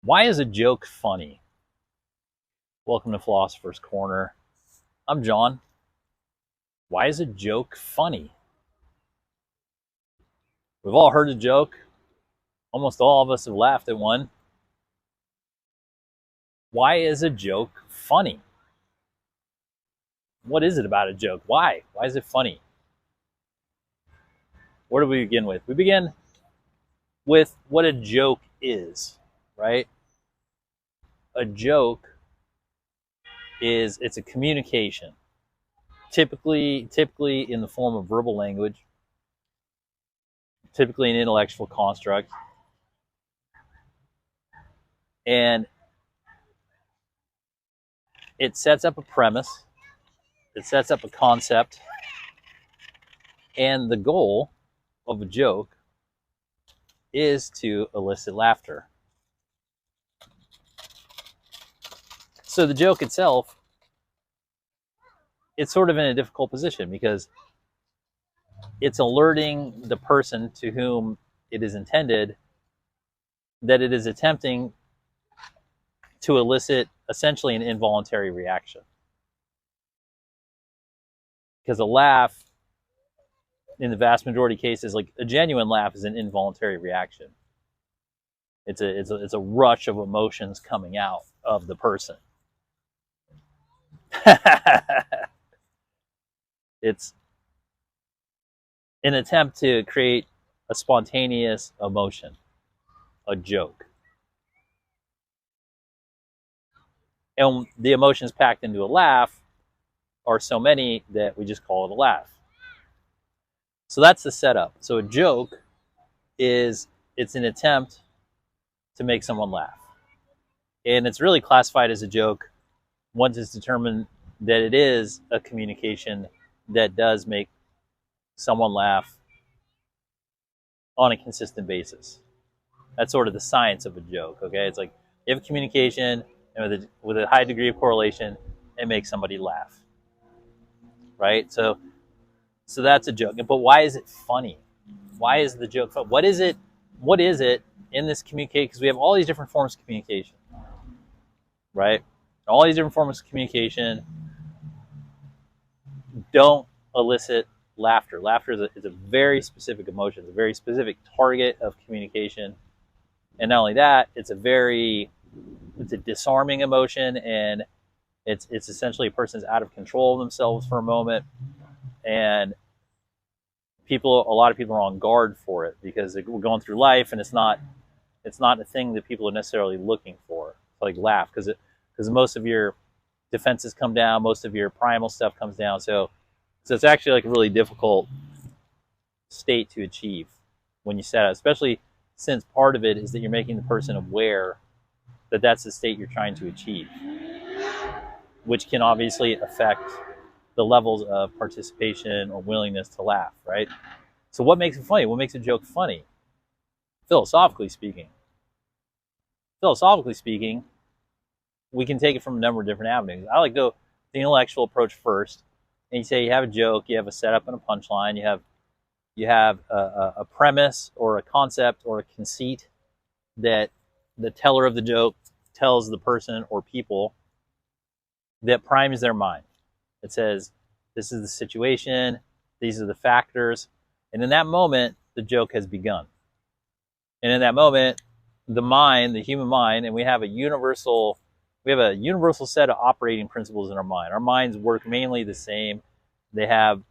Why is a joke funny? Welcome to Philosopher's Corner. I'm John. Why is a joke funny? We've all heard a joke. Almost all of us have laughed at one. Why is a joke funny? What is it about a joke? Why? Why is it funny? Where do we begin with? We begin with what a joke is, right? A joke it's a communication, typically in the form of verbal language, typically an intellectual construct, and it sets up a premise, it sets up a concept, and the goal of a joke is to elicit laughter. So the joke itself, it's sort of in a difficult position because it's alerting the person to whom it is intended that it is attempting to elicit essentially an involuntary reaction. Because a laugh, in the vast majority of cases, like a genuine laugh is an involuntary reaction. It's a rush of emotions coming out of the person. It's an attempt to create a spontaneous emotion, a joke. And the emotions packed into a laugh are so many that we just call it a laugh. So that's the setup. So a joke it's an attempt to make someone laugh. And it's really classified as a joke once it's determined that it is a communication that does make someone laugh on a consistent basis. That's sort of the science of a joke, okay? It's like you have a communication, and with a high degree of correlation, it makes somebody laugh, right? So that's a joke. But why is it funny? Why is the joke fun? What is it in this communication? Because we have all these different forms of communication, right? All these different forms of communication don't elicit laughter. Laughter is a very specific emotion. It's a very specific target of communication. And not only that, it's a disarming emotion, and it's essentially a person's out of control of themselves for a moment. And a lot of people are on guard for it because we're going through life and it's not a thing that people are necessarily looking for. It's like laugh because most of your defenses come down, most of your primal stuff comes down. So it's actually like a really difficult state to achieve when you set out, especially since part of it is that you're making the person aware that that's the state you're trying to achieve, which can obviously affect the levels of participation or willingness to laugh, right? So what makes it funny? What makes a joke funny? Philosophically speaking, we can take it from a number of different avenues. I like to go the intellectual approach first, and you say you have a joke, you have a setup and a punchline, you have a premise or a concept or a conceit that the teller of the joke tells the person or people that primes their mind. It says, this is the situation, these are the factors, and in that moment, the joke has begun. And in that moment, the human mind, and we have a universal set of operating principles in our mind. Our minds work mainly the same. They have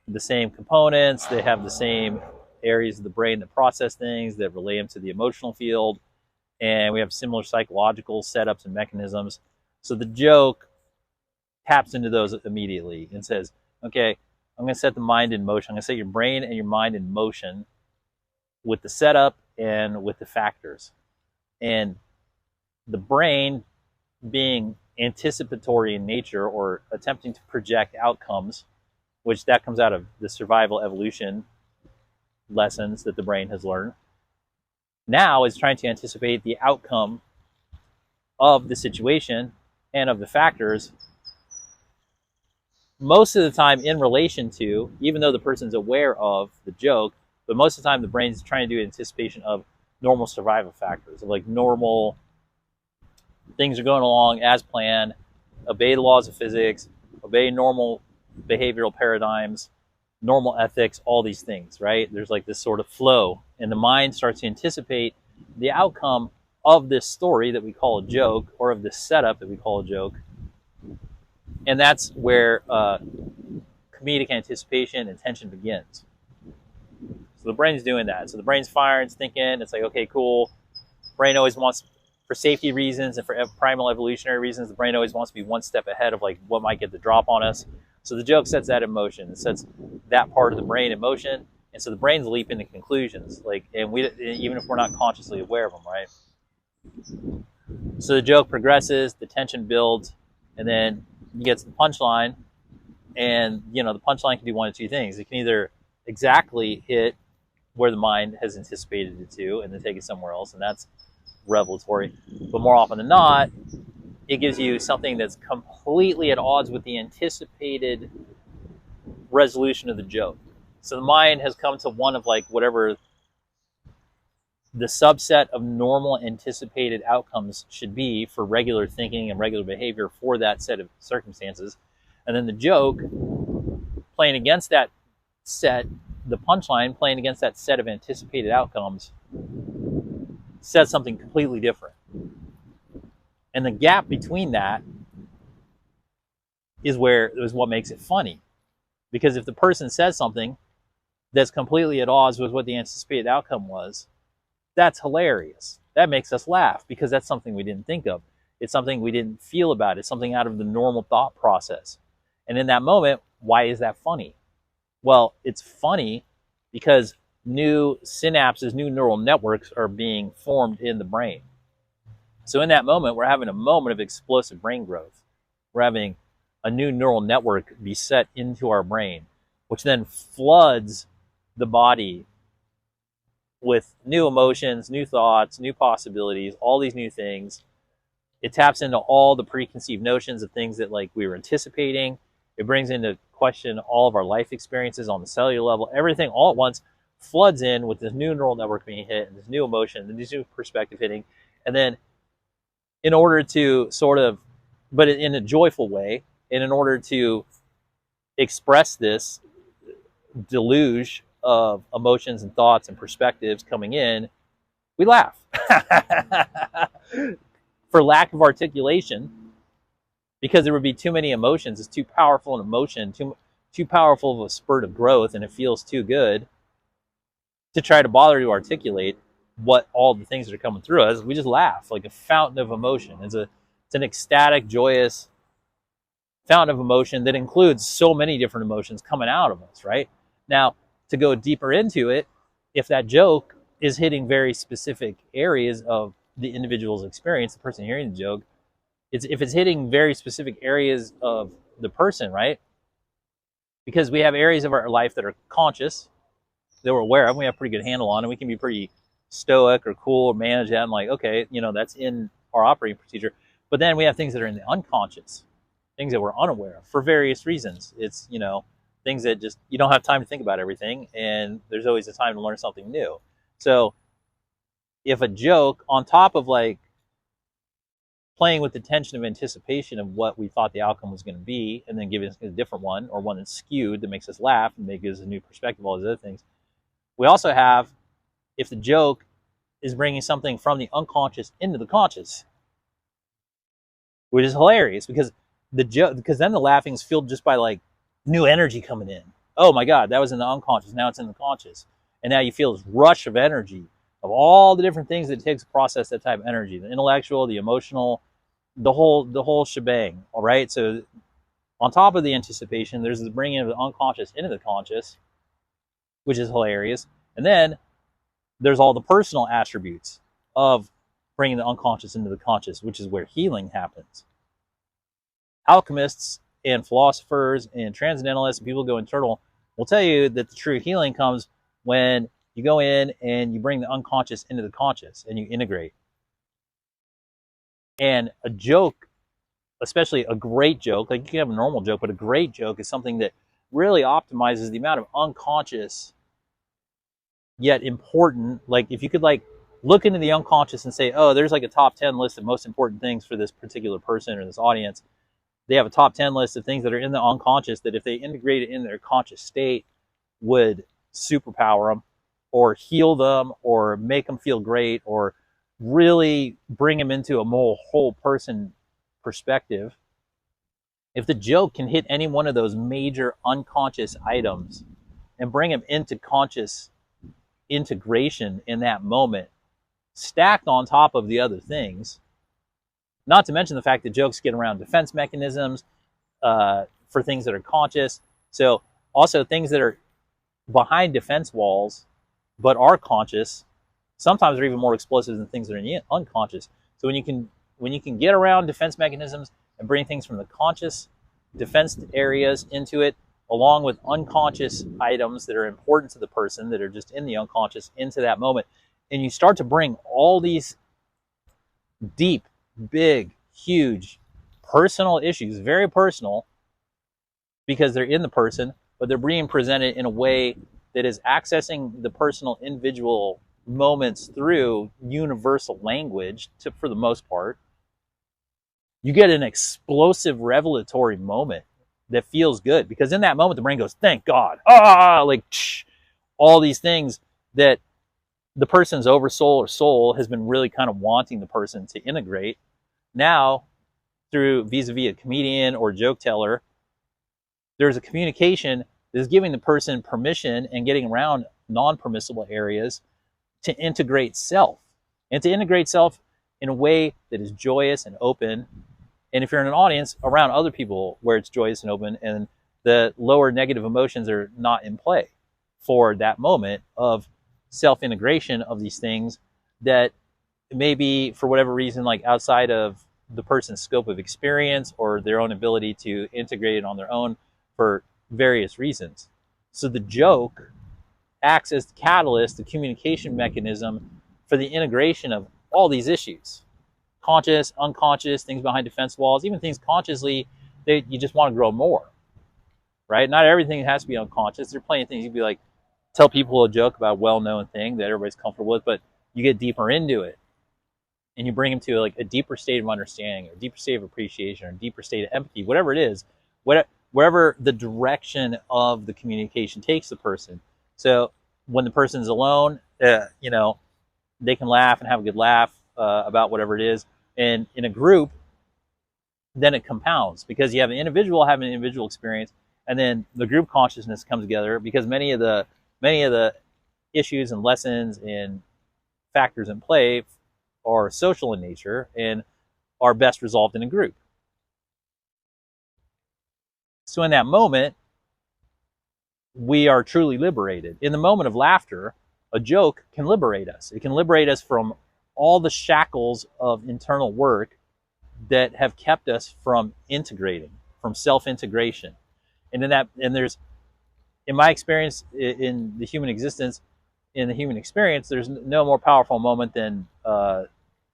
the same components. They have the same areas of the brain that process things, that relay them to the emotional field. And we have similar psychological setups and mechanisms. So the joke taps into those immediately and says, okay, I'm going to set the mind in motion. I'm going to set your brain and your mind in motion with the setup and with the factors. And the brain, being anticipatory in nature or attempting to project outcomes, which that comes out of the survival evolution lessons that the brain has learned, now is trying to anticipate the outcome of the situation and of the factors, most of the time in relation to, even though the person's aware of the joke, but most of the time the brain's trying to do anticipation of normal survival factors, of like normal things are going along as planned, obey the laws of physics, obey normal behavioral paradigms, normal ethics, all these things, right? There's like this sort of flow, and the mind starts to anticipate the outcome of this story that we call a joke, or of this setup that we call a joke. And that's where comedic anticipation and tension begins. So the brain's doing that. So the brain's firing, it's thinking, it's like, okay, cool. Brain always wants, for safety reasons and for primal evolutionary reasons, the brain always wants to be one step ahead of like what might get the drop on us. So the joke sets that in motion. It sets that part of the brain in motion. And so the brain's leaping to conclusions, like, and we, even if we're not consciously aware of them, right? So the joke progresses, the tension builds, and then you get to the punchline, and you know the punchline can do one of two things. It can either exactly hit where the mind has anticipated it to, and then take it somewhere else, and that's revelatory. But more often than not, it gives you something that's completely at odds with the anticipated resolution of the joke. So the mind has come to one of like whatever the subset of normal anticipated outcomes should be for regular thinking and regular behavior for that set of circumstances. And then the joke, playing against that set, the punchline playing against that set of anticipated outcomes, says something completely different. And the gap between that is what makes it funny. Because if the person says something that's completely at odds with what the anticipated outcome was, that's hilarious. That makes us laugh because that's something we didn't think of. It's something we didn't feel about. It's something out of the normal thought process. And in that moment, why is that funny? Well, it's funny because new synapses, new neural networks are being formed in the brain. So in that moment, we're having a moment of explosive brain growth. We're having a new neural network be set into our brain, which then floods the body with new emotions, new thoughts, new possibilities, all these new things. It taps into all the preconceived notions of things that like we were anticipating. It brings into question all of our life experiences on the cellular level. Everything all at once floods in with this new neural network being hit, and this new emotion, and this new perspective hitting. And then in order to sort of, but in a joyful way, and in order to express this deluge of emotions and thoughts and perspectives coming in, we laugh. For lack of articulation, because there would be too many emotions. It's too powerful an emotion, too powerful of a spurt of growth, and it feels too good to try to bother to articulate what all the things that are coming through us. We just laugh like a fountain of emotion. It's an ecstatic, joyous fountain of emotion that includes so many different emotions coming out of us, right? Now, to go deeper into it, if that joke is hitting very specific areas of the individual's experience, the person hearing the joke, if it's hitting very specific areas of the person, right? Because we have areas of our life that are conscious, that we're aware of, we have a pretty good handle on, and we can be pretty stoic or cool or manage that and like, okay, you know, that's in our operating procedure. But then we have things that are in the unconscious, things that we're unaware of for various reasons. It's, you know, things that just, you don't have time to think about everything, and there's always a time to learn something new. So if a joke, on top of like playing with the tension of anticipation of what we thought the outcome was going to be, and then giving us a different one, or one that's skewed that makes us laugh and gives us a new perspective, all these other things. We also have, if the joke is bringing something from the unconscious into the conscious, which is hilarious because then the laughing is fueled just by like new energy coming in. Oh my God, that was in the unconscious. Now it's in the conscious. And now you feel this rush of energy of all the different things that it takes to process that type of energy, the intellectual, the emotional, the whole shebang. All right. So on top of the anticipation, there's the bringing of the unconscious into the conscious, which is hilarious. And then there's all the personal attributes of bringing the unconscious into the conscious, which is where healing happens. Alchemists and philosophers and transcendentalists and people who go internal will tell you that the true healing comes when you go in and you bring the unconscious into the conscious and you integrate. And a joke, especially a great joke, like you can have a normal joke, but a great joke is something that really optimizes the amount of unconscious yet important. Like if you could like look into the unconscious and say, oh, there's like a top 10 list of most important things for this particular person or this audience. They have a top 10 list of things that are in the unconscious that if they integrate it in their conscious state would superpower them or heal them or make them feel great or really bring them into a more whole person perspective. If the joke can hit any one of those major unconscious items and bring them into conscious integration in that moment, stacked on top of the other things, not to mention the fact that jokes get around defense mechanisms for things that are conscious. So also things that are behind defense walls but are conscious sometimes are even more explosive than things that are unconscious. So when you can get around defense mechanisms and bring things from the conscious defense areas into it, along with unconscious items that are important to the person that are just in the unconscious into that moment, and you start to bring all these deep, big, huge personal issues, very personal because they're in the person, but they're being presented in a way that is accessing the personal individual moments through universal language for the most part. You get an explosive revelatory moment that feels good because in that moment the brain goes, thank God, like all these things that the person's oversoul or soul has been really kind of wanting the person to integrate. Now, through vis-a-vis a comedian or joke teller, there's a communication that is giving the person permission and getting around non-permissible areas to integrate self. And to integrate self in a way that is joyous and open. And if you're in an audience around other people where it's joyous and open and the lower negative emotions are not in play for that moment of self-integration of these things that maybe for whatever reason, like outside of the person's scope of experience or their own ability to integrate it on their own for various reasons. So the joke acts as the catalyst, the communication mechanism for the integration of all these issues. Conscious, unconscious, things behind defense walls, even things consciously that you just want to grow more, right? Not everything has to be unconscious. There are plenty of things you'd be like, tell people a joke about a well-known thing that everybody's comfortable with, but you get deeper into it and you bring them to like a deeper state of understanding or a deeper state of appreciation or a deeper state of empathy, whatever it is, wherever the direction of the communication takes the person. So when the person's alone, you know, they can laugh and have a good laugh about whatever it is. And in a group, then it compounds because you have an individual having an individual experience, and then the group consciousness comes together because many of the issues and lessons and factors in play are social in nature and are best resolved in a group. So in that moment, we are truly liberated. In the moment of laughter, a joke can liberate us. It can liberate us from all the shackles of internal work that have kept us from integrating, from self-integration. And there's, in my experience, in the human existence, in the human experience, there's no more powerful moment than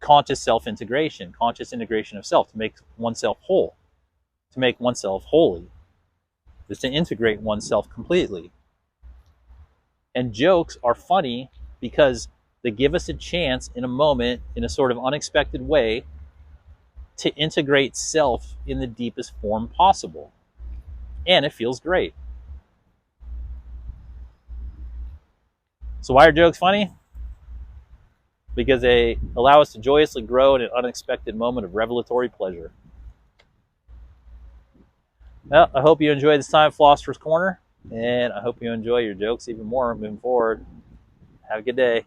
conscious self-integration, conscious integration of self to make oneself whole, to make oneself holy, is to integrate oneself completely. And jokes are funny because they give us a chance in a moment, in a sort of unexpected way, to integrate self in the deepest form possible. And it feels great. So why are jokes funny? Because they allow us to joyously grow in an unexpected moment of revelatory pleasure. Well, I hope you enjoyed this time at Philosopher's Corner, and I hope you enjoy your jokes even more moving forward. Have a good day.